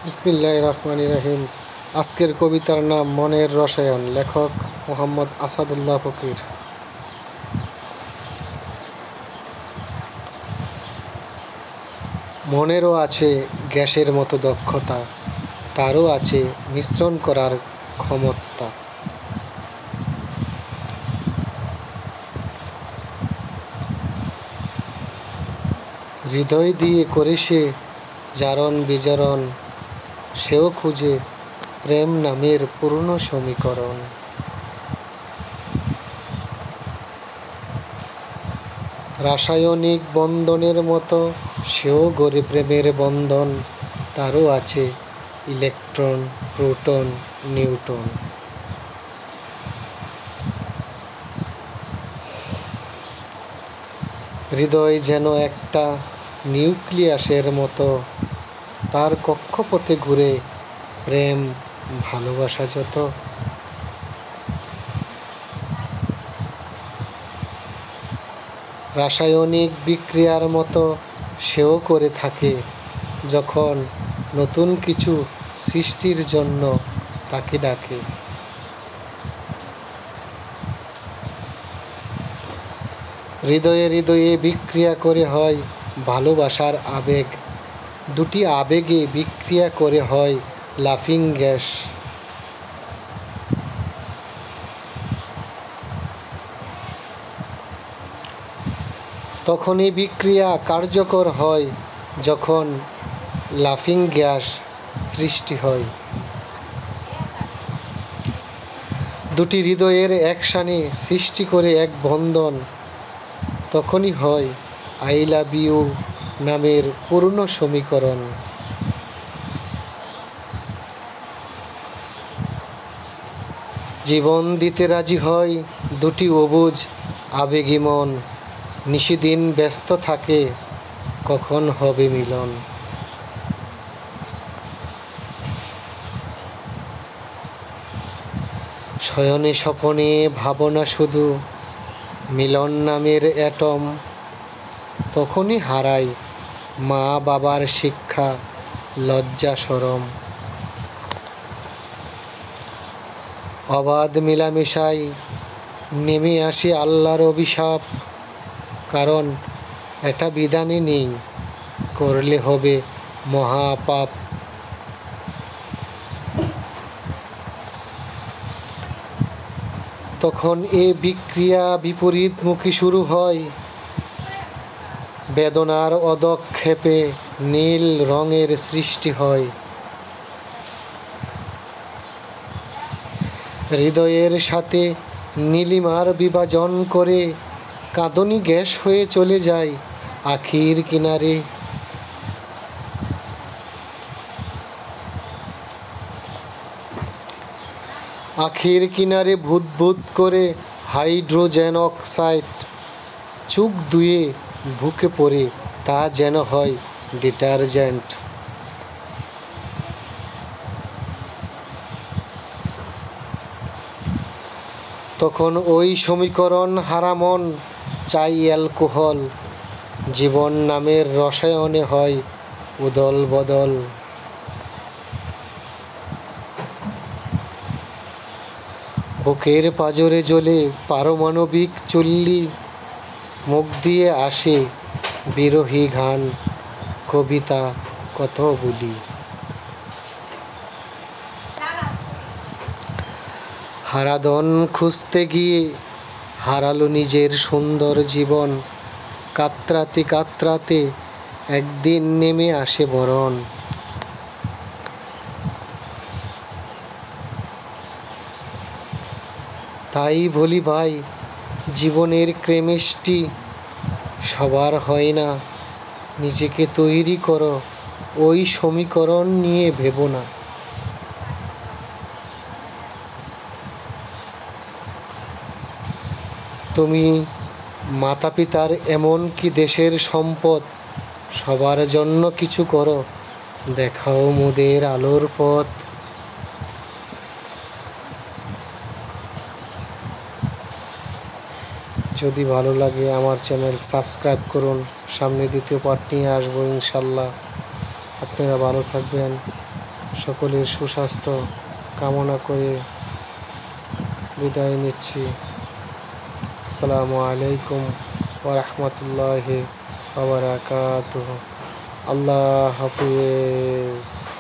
বিসমিল্লাহির রহমানির রহিম। আজকের কবিতার নাম মনের রসায়ন। লেখক মোহাম্মদ আসাদুল্লাহ ফকির। মনেরও আছে গ্যাসের মতো দক্ষতা, তারও আছে মিশ্রণ করার ক্ষমতা। হৃদয় দিয়ে করে সে জারণ বিজারণ, সেও খুঁজে প্রেম নামের পূর্ণ সমীকরণ। রাসায়নিক বন্ধনের মতো সেও গড়ে প্রেমের বন্ধন, তারও আছে ইলেকট্রন, প্রোটন, নিউটন। হৃদয় যেন একটা নিউক্লিয়াসের মতো, তার কক্ষপথে ঘুরে প্রেম ভালোবাসা যত। রাসায়নিক বিক্রিয়ার মতো সেও করে থাকে, যখন নতুন কিছু সৃষ্টির জন্য তাকে ডাকে। হৃদয়ে হৃদয়ে বিক্রিয়া করে হয় ভালোবাসার আবেগ, দুটি আবেগে বিক্রিয়া করে হয় লাফিং গ্যাস। তখনই বিক্রিয়া কার্যকর হয় যখন লাফিং গ্যাস সৃষ্টি হয়। দুটি হৃদয়ের একসানে সৃষ্টি করে এক বন্ধন, তখনই হয় আই লাভ ইউ নামের পূর্ণ সমীকরণ। জীবন দিতে রাজি হয় দুটি অবুঝ আবেগী মন, নিশিদিন ব্যস্ত থাকে কখন হবে মিলন। শয়নে স্বপনে ভাবনা শুধু মিলন নামের অ্যাটম, তখনই হারায় মা বাবার শিক্ষা লজ্জা শরম। অবাধ মেলামেশায় নেমে আসে আল্লাহর অভিশাপ, কারণ এটা বিধানে নেই করলে হবে মহাপাপ। তখন এ বিক্রিয়া বিপরীতমুখী শুরু হয়, বেদনার অদক্ষেপে নীল রঙের সৃষ্টি হয়। হৃদয়ের সাথে নীলিমার বিভাজন করে কাঁদনি গ্যাস হয়ে চলে যায় আখির কিনারে। আখির কিনারে ভূত ভূত করে হাইড্রোজেন অক্সাইড, চোখ ধুয়ে বুকে পড়ে তা যেন হয় ডিটারজেন্ট। তখন ওই সমীকরণ হারা মন চাই অ্যালকোহল, জীবন নামের রসায়নে হয় উদল বদল। বুকের পাঁজরে জ্বলে পারমাণবিক চুল্লি, মুখ দিয়ে আসে বিরহী গান, কবিতা কত বলি। হারাধন খুঁজতে গিয়ে হারালো নিজের সুন্দর জীবন, কাতরাতে কাতরাতে একদিন নেমে আসে মরণ। তাই বলি ভাই, জীবনের কেমিস্ট্রি সবার হয় না, নিজেকে তৈরি করো ওই সমীকরণ নিয়ে ভেবো না। তুমি মাতা পিতার এমনকি দেশের সম্পদ, সবার জন্য কিছু করো, দেখাও মোদের আলোর পথ। যদি ভালো লাগে আমার চ্যানেল সাবস্ক্রাইব করুন। সামনে দ্বিতীয় পার্ট নিয়ে আসবো ইনশাল্লাহ। আপনারা ভালো থাকবেন। সকলের সুস্বাস্থ্য কামনা করে বিদায় নিচ্ছি। আসসালামু আলাইকুম ওয়া রাহমাতুল্লাহি ওয়া বারাকাতুহু। আল্লাহ হাফিজ।